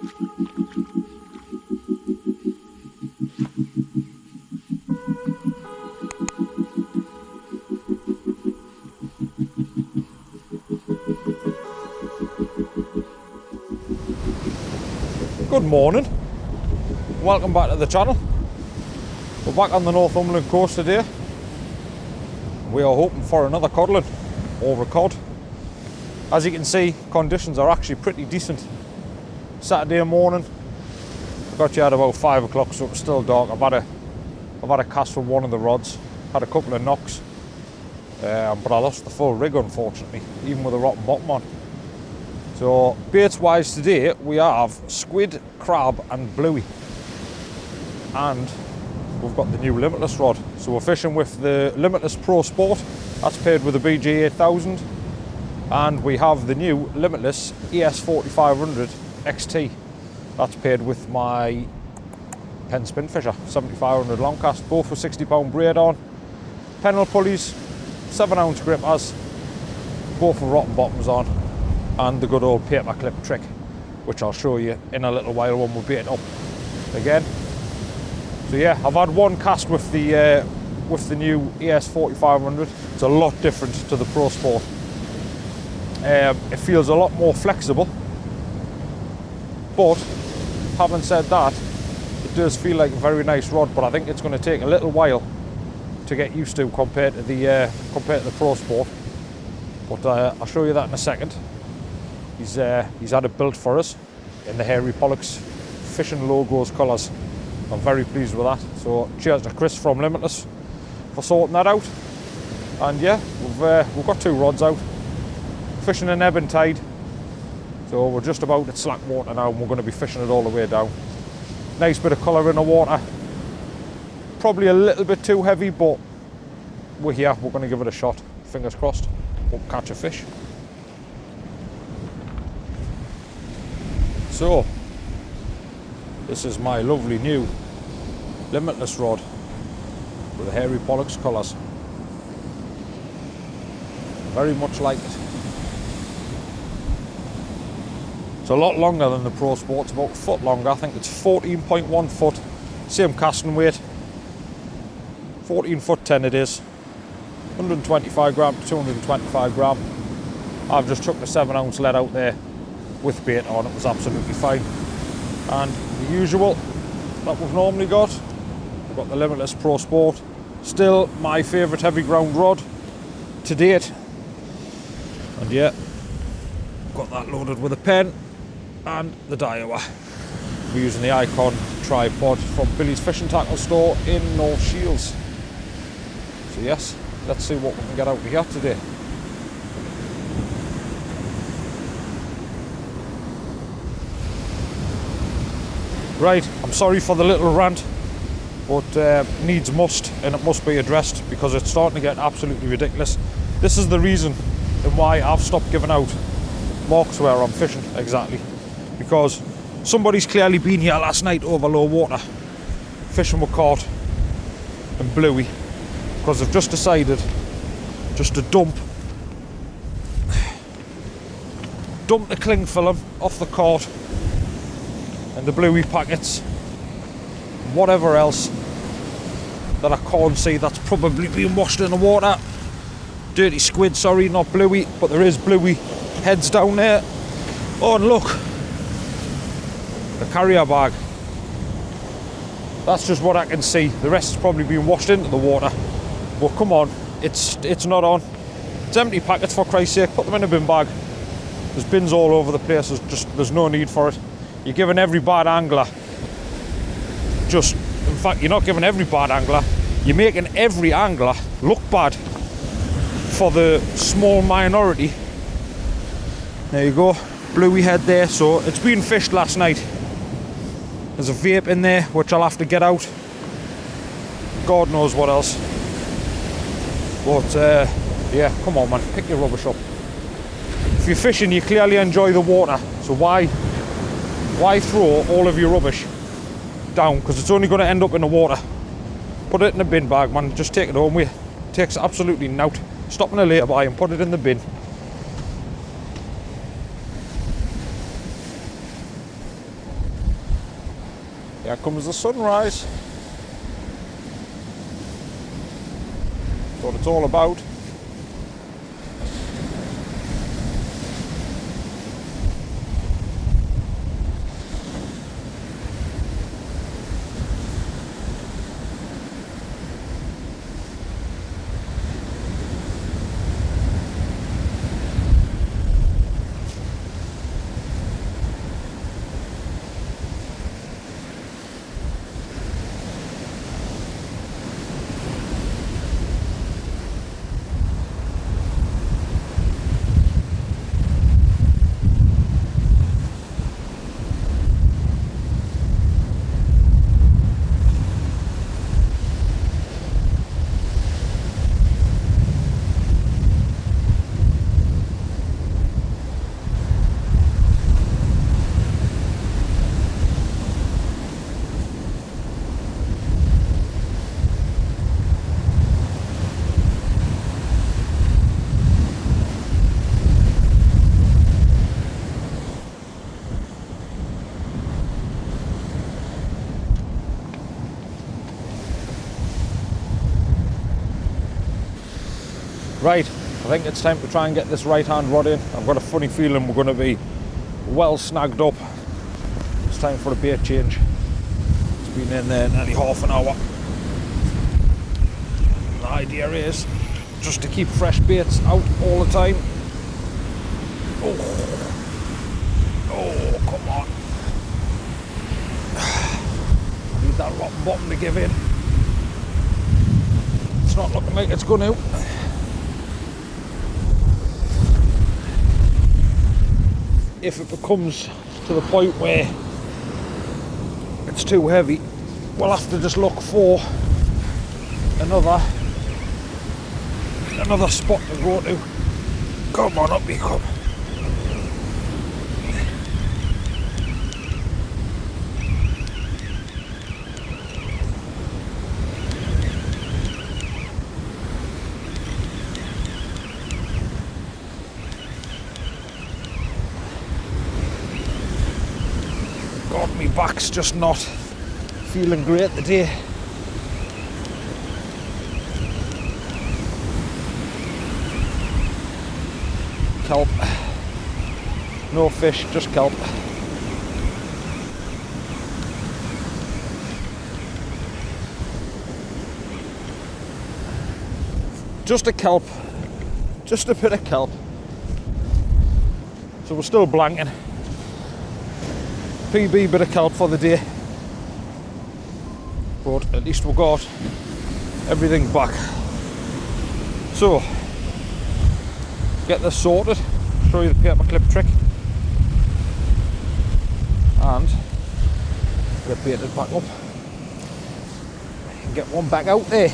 Good morning, welcome back to the channel. We're back on the Northumberland Coast today. We are hoping for another codling over cod. As you can see, conditions are actually pretty decent. Saturday morning, I got you at about 5 o'clock, so it's still dark. I've had a cast from one of the rods, had a couple of knocks, but I lost the full rig unfortunately, even with a rotten bottom on. So baits wise today we have squid, crab and bluey, and we've got the new Limitless rod. So we're fishing with the Limitless Prosport, that's paired with the BG8000, and we have the new Limitless AS4500XT, that's paired with my Penn spinfisher 7500 long cast, both with 60-pound braid on, Pennel pulleys, 7-ounce grippers, both with rotten bottoms on, and the good old Paperclip trick, which I'll show you in a little while when we bait up again. So yeah, I've had one cast with the new AS4500. It's a lot different to the Pro Sport. It feels a lot more flexible, but having said that, it does feel like a very nice rod. But I think it's going to take a little while to get used to compared to the Pro Sport. But I'll show you that in a second. He's had it built for us in the hairy Pollocks Fishing logos colours. I'm very pleased with that. So cheers to Chris from Limitless for sorting that out. And yeah, we've got 2 rods out, fishing an ebb and tide. So we're just about at slack water now, and we're going to be fishing it all the way down. Nice bit of colour in the water. Probably a little bit too heavy, but we're here. We're going to give it a shot. Fingers crossed, we'll catch a fish. So, this is my lovely new Limitless rod with the hairy Pollocks colours. Very much like it. It's a lot longer than the Pro Sport, it's about a foot longer. I think it's 14.1 foot, same casting weight. 14 foot 10 it is. 125 gram to 225 gram. I've just chucked a 7-ounce lead out there with bait on, it was absolutely fine. And the usual that we've normally got, we've got the Limitless Pro Sport, still my favourite heavy ground rod to date. And yeah, got that loaded with a Penn and the Diawa. We're using the Icon tripod from Billy's Fishing Tackle store in North Shields. So yes, let's see what we can get out of here today. Right, I'm sorry for the little rant, but needs must, and it must be addressed because it's starting to get absolutely ridiculous. This is the reason and why I've stopped giving out marks where I'm fishing, exactly. Because somebody's clearly been here last night over low water, fishing with cod and bluey, because they've just decided just to dump the cling film off the cod and the bluey packets, whatever else that I can't see that's probably been washed in the water. Dirty squid, sorry, not bluey, but there is bluey heads down there. Oh, and look, the carrier bag. That's just what I can see. The rest has probably been washed into the water. But come on, it's not on. It's empty packets, for Christ's sake. Put them in a bin bag. There's bins all over the place. There's no need for it. You're giving every bad angler in fact, you're not giving every bad angler, you're making every angler look bad for the small minority. There you go, bluey head there. So it's been fished last night. There's a vape in there which I'll have to get out. God knows what else. But yeah, come on man, pick your rubbish up. If you're fishing, you clearly enjoy the water, so why throw all of your rubbish down? Because it's only going to end up in the water. Put it in a bin bag, man. Just take it home with you. It takes absolutely nout. Stop in a later by and put it in the bin. Here comes the sunrise. That's what it's all about. Right, I think it's time to try and get this right hand rod in. I've got a funny feeling we're going to be well snagged up. It's time for a bait change. It's been in there nearly half an hour. The idea is just to keep fresh baits out all the time. Oh, come on. I need that rotten bottom to give in. It's not looking like it's going to. If it becomes to the point where it's too heavy, we'll have to just look for another spot to go to. Come on, up you come. God, my back's just not feeling great today. Kelp. No fish, just kelp. Just a kelp. Just a bit of kelp. So we're still blanking. PB bit of kelp for the day. But at least we've got everything back. So, get this sorted, show you the paperclip trick, and get baited back up and get one back out there.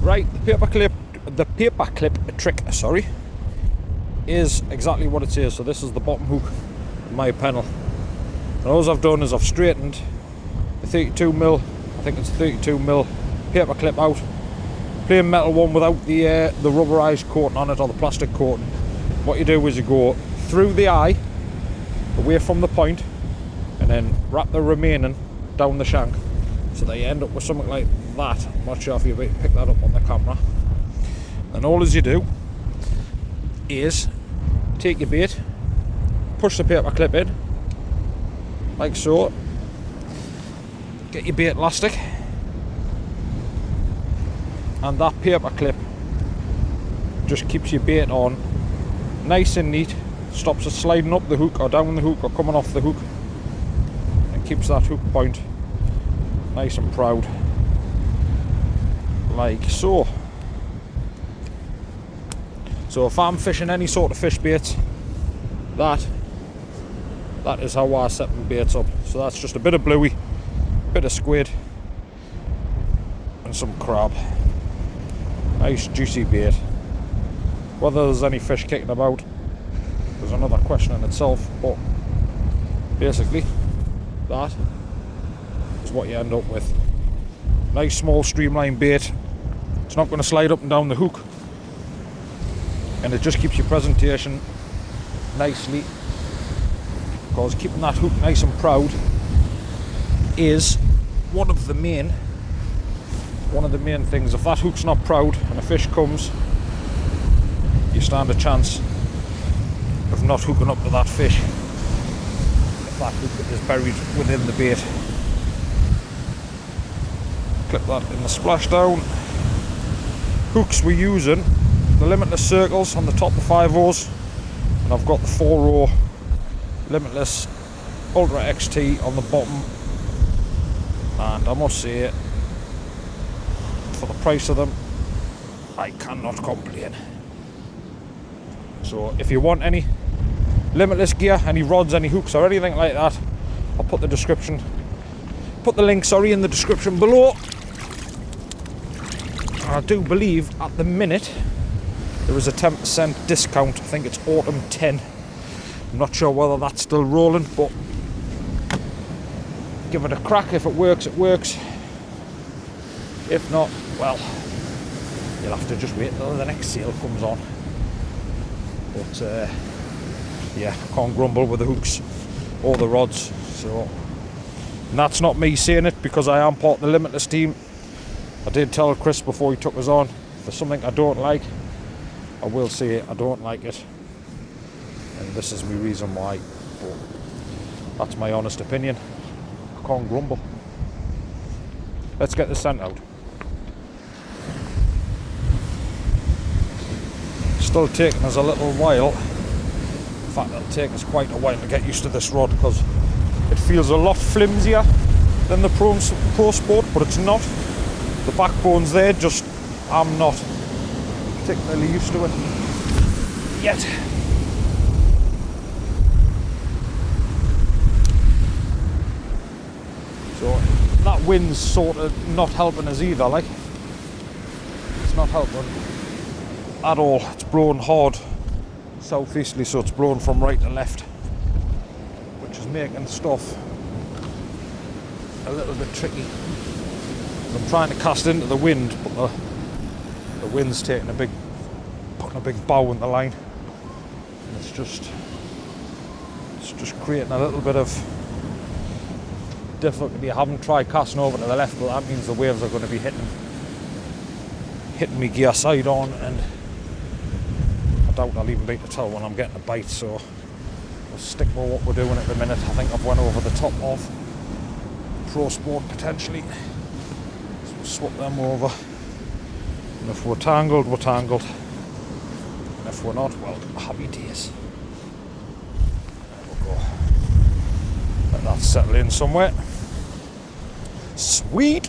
Right, the paperclip trick, is exactly what it says. So this is the bottom hook of my Pennel. And all I've done is I've straightened the 32mm, I think it's 32mm paperclip out. Plain metal one without the rubberized coating on it, or the plastic coating. What you do is you go through the eye, away from the point, and then wrap the remaining down the shank. So that you end up with something like that. I'm not sure if you'll pick that up on the camera. And all as you do is take your bait, push the paper clip in, like so, get your bait elastic, and that paper clip just keeps your bait on nice and neat, stops it sliding up the hook or down the hook or coming off the hook, and keeps that hook point nice and proud, like so. So if I'm fishing any sort of fish baits, that that is how I set my baits up. So that's just a bit of bluey, bit of squid, and some crab. Nice juicy bait. Whether there's any fish kicking about is another question in itself, but basically that is what you end up with. Nice small streamline bait. It's not going to slide up and down the hook, and it just keeps your presentation nicely, because keeping that hook nice and proud is one of the main things. If that hook's not proud and a fish comes, you stand a chance of not hooking up to that fish if that hook is buried within the bait. Clip that in the splashdown. Hooks we're using, the Limitless circles on the top of 5/0s, and I've got the 4/0 Limitless Ultra XT on the bottom, and I must say, for the price of them, I cannot complain. So if you want any Limitless gear, any rods, any hooks or anything like that, I'll put the link in the description below. I do believe at the minute there is a 10% discount. I think it's autumn 10. I'm not sure whether that's still rolling, but give it a crack. If it works, it works. If not, well, you'll have to just wait till the next sale comes on. But yeah, I can't grumble with the hooks or the rods. So, and that's not me saying it, because I am part of the Limitless team. I did tell Chris before he took us on, if there's something I don't like, I will say I don't like it, and this is my reason why. But that's my honest opinion. I can't grumble. Let's get this sent out. Still taking us a little while. In fact, it'll take us quite a while to get used to this rod, because it feels a lot flimsier than the Pro Sport, but it's not. The backbone's there, just I'm not particularly used to it yet. So that wind's sort of not helping us either, like. It's not helping at all. It's blowing hard southeasterly, so it's blowing from right to left, which is making stuff a little bit tricky. I'm trying to cast into the wind, but the wind's putting a big bow in the line, and it's just creating a little bit of difficulty. I haven't tried casting over to the left, but that means the waves are going to be hitting me gear side on, and I doubt I'll even be able to tell when I'm getting a bite. So I'll stick with what we're doing at the minute. I think I've went over the top of Pro Sport potentially. Swap them over, and if we're tangled, we're tangled, and if we're not, well, happy days. There we go. Let that settle in somewhere. Sweet.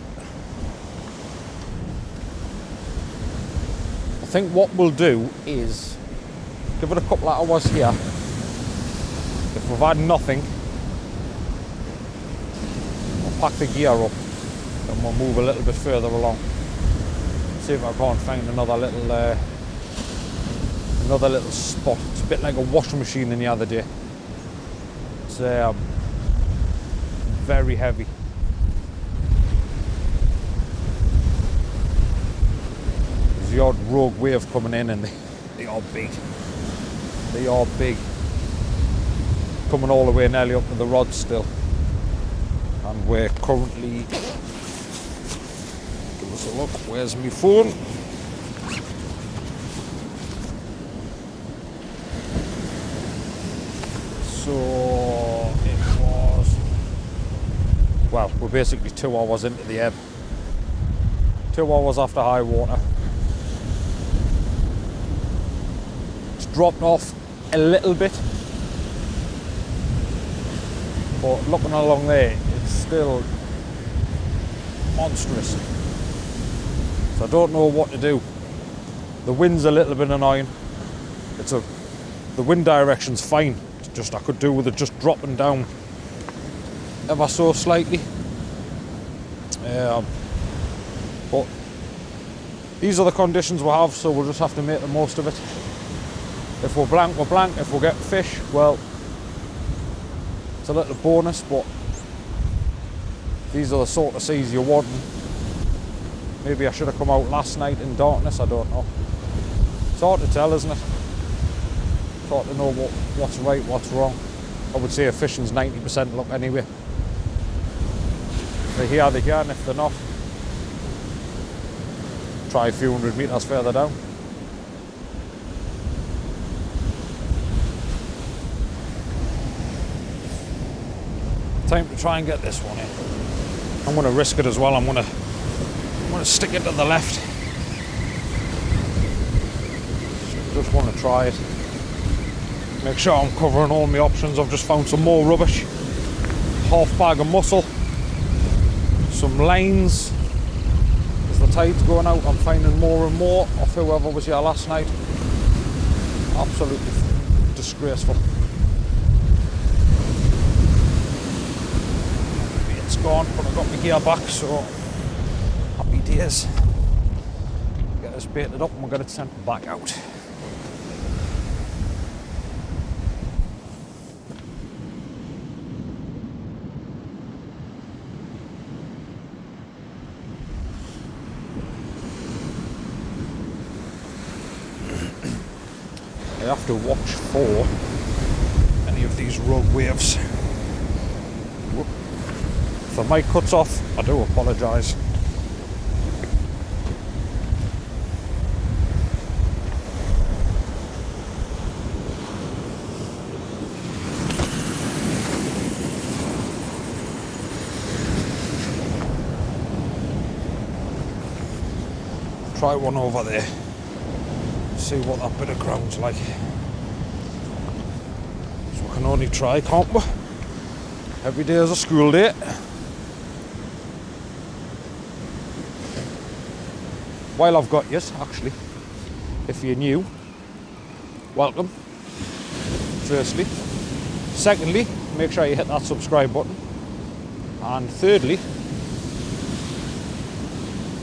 I think what we'll do is give it a couple of hours here. If we've had nothing, we'll pack the gear up, and we'll move a little bit further along. See if I can't find another little spot. It's a bit like a washing machine in the other day. It's very heavy. There's the odd rogue wave coming in, and they are big. They are big. Coming all the way nearly up to the rod still. And we're currently... Give us a look. Where's my phone? So it was... Well, we're basically 2 hours into the ebb. 2 hours after high water. It's dropped off a little bit. But looking along there, it's still monstrous. So I don't know what to do. The wind's a little bit annoying. The wind direction's fine. It's Just I could do with it just dropping down ever so slightly. But these are the conditions we have, so we'll just have to make the most of it. If we're blank, we're blank. If we get fish, well, it's a little bonus, but these are the sort of seas you're wanting. Maybe I should have come out last night in darkness, I don't know. It's hard to tell, isn't it? It's hard to know what's right, what's wrong. I would say fishing's 90% luck anyway. If they're here, they're here, and if they're not, try a few hundred metres further down. Time to try and get this one in. I'm going to risk it as well. I'm going to stick it to the left. Just want to try it. Make sure I'm covering all my options. I've just found some more rubbish. Half bag of mussel. Some lines. As the tide's going out, I'm finding more and more of whoever was here last night. Absolutely disgraceful. It's gone, but I got my gear back, so happy days. Get this baited up and we'll get it sent back out. I have to watch for any of these rogue waves. If the mic cuts off, I do apologise. Try one over there. See what that bit of ground's like. So we can only try, can't we? Every day is a school day. While I've got yous, actually, if you're new, welcome, firstly. Secondly, make sure you hit that subscribe button. And thirdly,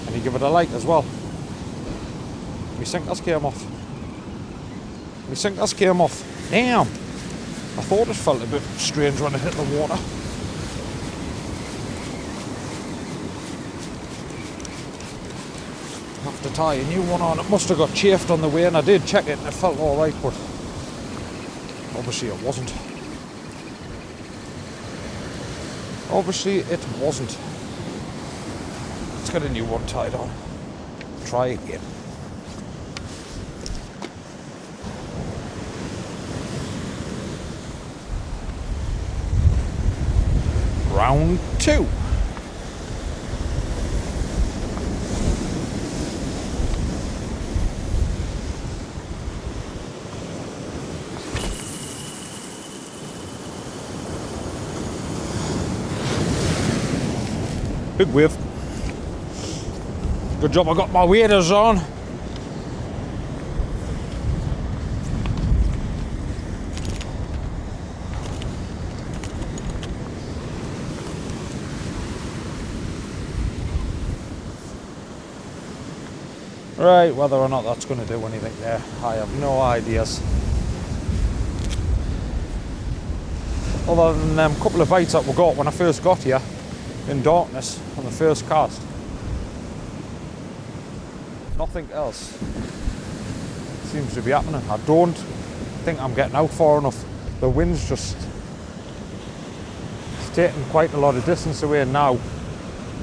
and you give it a like as well. My sinkers came off. My sinkers came off. Damn! I thought it felt a bit strange when it hit the water. Have to tie a new one on. It must have got chafed on the way, and I did check it and it felt alright, but obviously it wasn't. Obviously it wasn't. Let's get a new one tied on. Try again. Round 2. Big wave. Good job I got my waders on. Right, whether or not that's going to do anything there, I have no ideas. Other than them couple of bites that we got when I first got here in darkness on the first cast. Nothing else seems to be happening. I don't think I'm getting out far enough. The wind's just it's taking quite a lot of distance away now,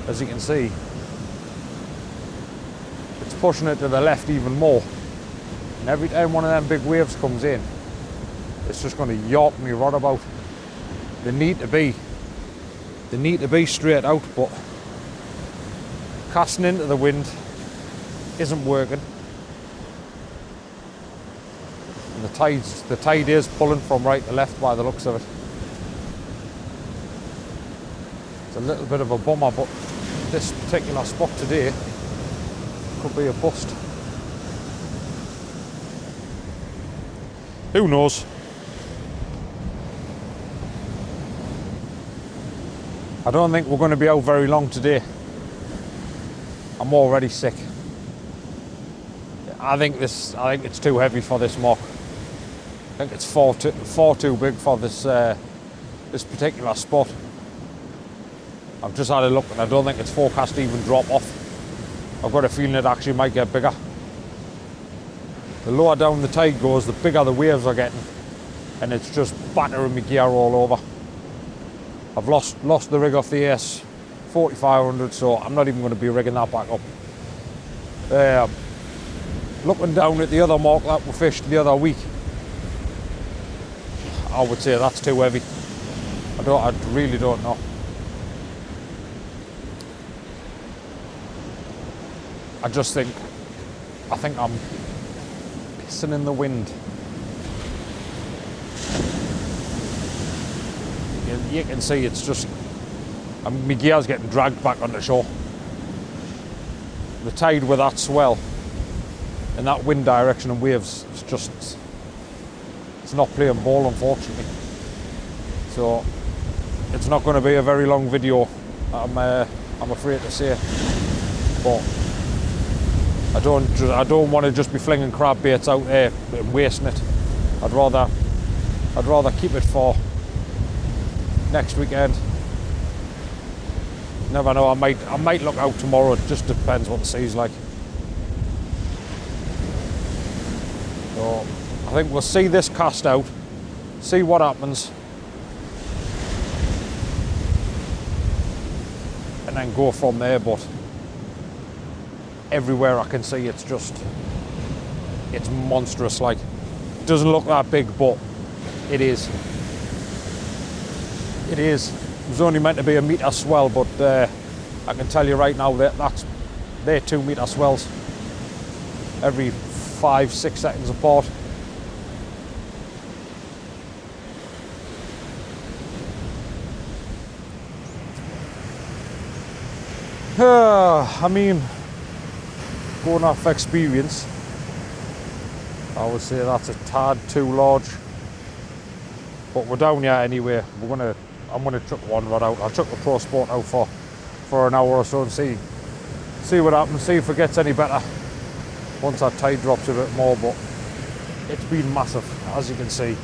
as you can see. Pushing it to the left even more, and every time one of them big waves comes in, it's just going to yarp me right about. They need to be straight out, but casting into the wind isn't working, and the tide is pulling from right to left by the looks of it. It's a little bit of a bummer, but this particular spot today could be a bust. Who knows? I don't think we're going to be out very long today. I'm already sick. I think it's too heavy for this mock. I think it's far too big for this this particular spot. I've just had a look and I don't think it's forecast to even drop off. I've got a feeling it actually might get bigger. The lower down the tide goes, the bigger the waves are getting, and it's just battering my gear all over. I've lost the rig off the AS4500, so I'm not even going to be rigging that back up. Looking down at the other mark that we fished the other week, I would say that's too heavy. I really don't know. I think I'm pissing in the wind. You can see it's just, my gear's getting dragged back on the shore. The tide with that swell and that wind direction and waves, it's not playing ball, unfortunately. So it's not going to be a very long video, I'm afraid to say. But I don't want to just be flinging crab baits out there and wasting it. I'd rather keep it for next weekend. Never know, I might look out tomorrow. It just depends what the sea's like. So I think we'll see this cast out, see what happens, and then go from there. But everywhere I can see, it's monstrous. Like, it doesn't look that big, but it is. It is. It was only meant to be a metre swell, but I can tell you right now that they're 2 metre swells every 5-6 seconds apart. I mean, going off experience, I would say that's a tad too large, but we're down here anyway. I'm gonna chuck one rod out. I'll chuck the Prosport out for an hour or so and see what happens, see if it gets any better once that tide drops a bit more. But it's been massive, as you can see.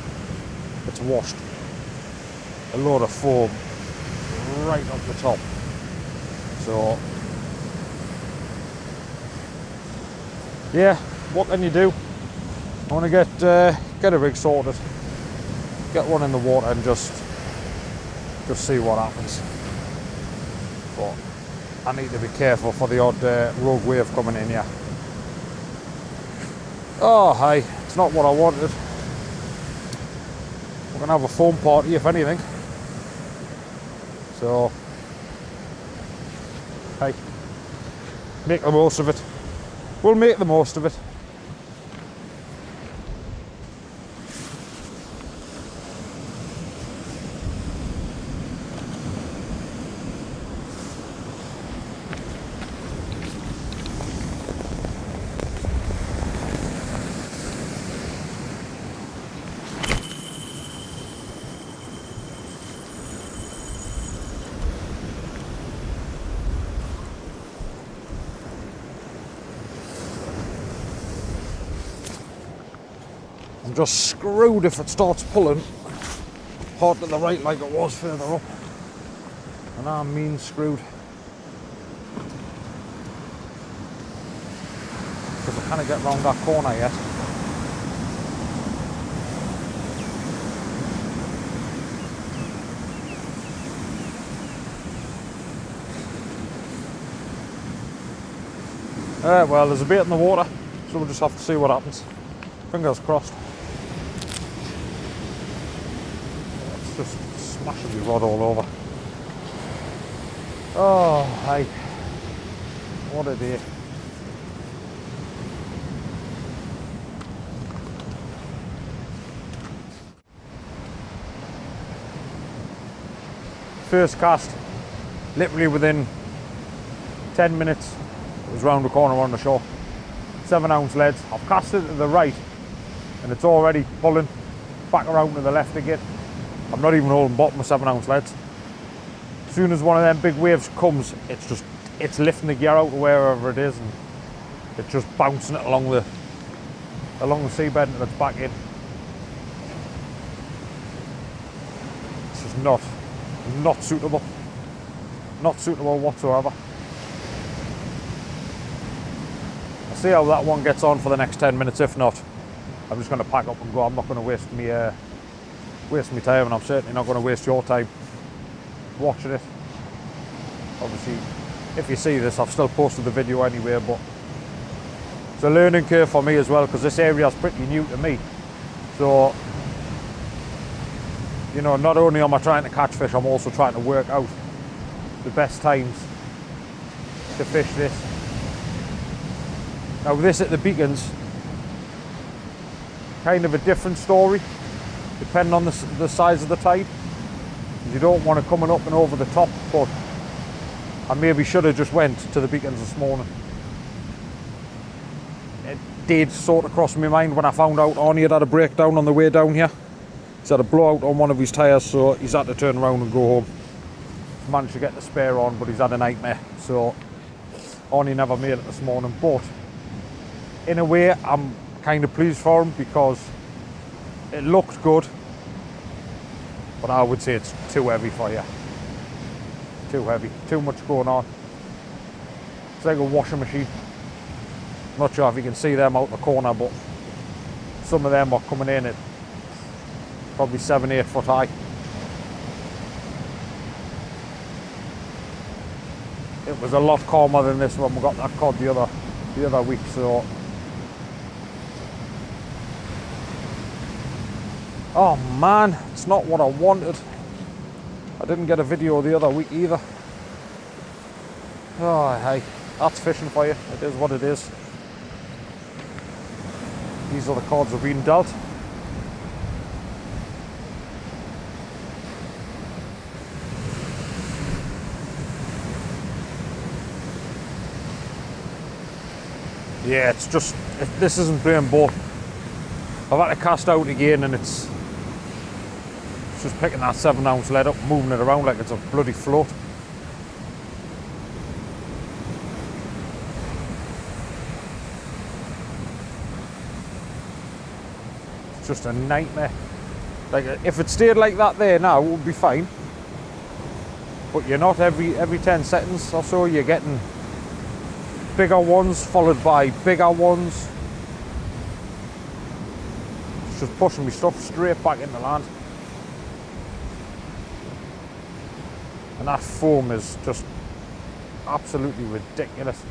It's washed a load of foam right up the top. So yeah, what can you do? I want to get a rig sorted, get one in the water, and just see what happens. But I need to be careful for the odd rogue wave coming in here. Oh hey, it's not what I wanted. We're gonna have a foam party if anything. So hey, make the most of it. We'll make the most of it. I'm just screwed if it starts pulling hard to the right like it was further up, and I'm mean screwed because I can't get round that corner yet. Well, there's a bait in the water, so we'll just have to see what happens. Fingers crossed. It's just smashing the rod all over. Oh, hey. What a day. First cast, literally within 10 minutes, it was round the corner on the shore. 7-ounce leads. I've cast it to the right and it's already pulling back around to the left again. I'm not even holding bottom with 7-ounce leads. As soon as one of them big waves comes, it's lifting the gear out of wherever it is, and it's just bouncing it along the seabed and it's back in. It's just not suitable. Not suitable whatsoever. I'll see how that one gets on for the next 10 minutes. If not, I'm just going to pack up and go. I'm not going to waste me time, and I'm certainly not going to waste your time watching it. Obviously, if you see this, I've still posted the video anyway, but it's a learning curve for me as well, because this area is pretty new to me. So, you know, not only am I trying to catch fish, I'm also trying to work out the best times to fish this. Now this at the beacons, kind of a different story, depending on the size of the tide. You don't want it coming up and over the top, but I maybe should have just went to the beacons this morning. It did sort of cross my mind when I found out Arnie had a breakdown on the way down here. He's had a blowout on one of his tyres, so he's had to turn around and go home. He's managed to get the spare on, but he's had a nightmare, so Arnie never made it this morning. But in a way, I'm kind of pleased for him, because it looked good, but I would say it's too heavy for you. Too heavy, too much going on. It's like a washing machine. Not sure if you can see them out the corner, but some of them are coming in at probably 7-8 foot high. It was a lot calmer than this when we got that cod the other week, so. Oh man, it's not what I wanted. I didn't get a video the other week either. Oh hey, that's fishing for you. It is what it is. These are the cards we've been dealt. Yeah, it's just, this isn't playing ball. I've had to cast out again, and it's just picking that 7-ounce lead up, moving it around like it's a bloody float. It's just a nightmare. Like, if it stayed like that there now, it would be fine. But you're not. Every 10 seconds or so, you're getting bigger ones followed by bigger ones. It's just pushing me stuff straight back into land. And that foam is just absolutely ridiculous.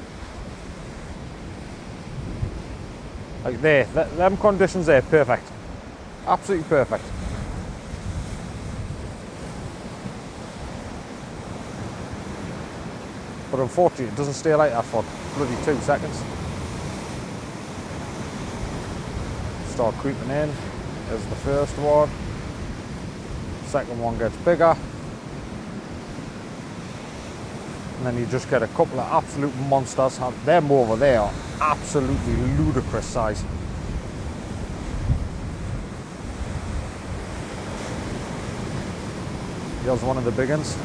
Like there, them conditions there, perfect. Absolutely perfect. But unfortunately, it doesn't stay like that for bloody 2 seconds. Start creeping in. There's the first one. Second one gets bigger. And then you just get a couple of absolute monsters. Them over there are absolutely ludicrous size. Here's one of the big ones.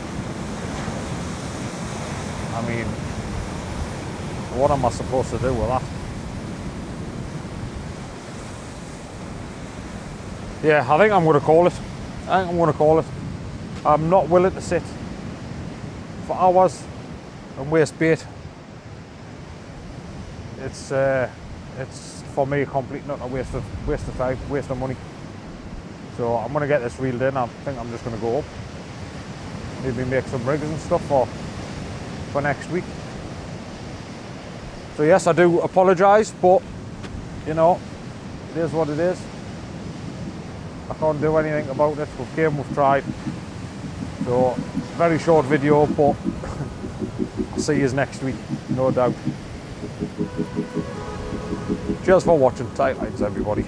I mean, what am I supposed to do with that? Yeah, I think I'm going to call it. I'm not willing to sit for hours and waste bait. It's for me a complete not a waste of time, waste of money. So I'm going to get this reeled in. I think I'm just going to go up, maybe make some rigs and stuff for next week. So yes, I do apologise, but you know, it is what it is. I can't do anything about it. We've came, we've tried. So very short video, but I'll see you next week, no doubt. Cheers for watching. Tightlines, everybody.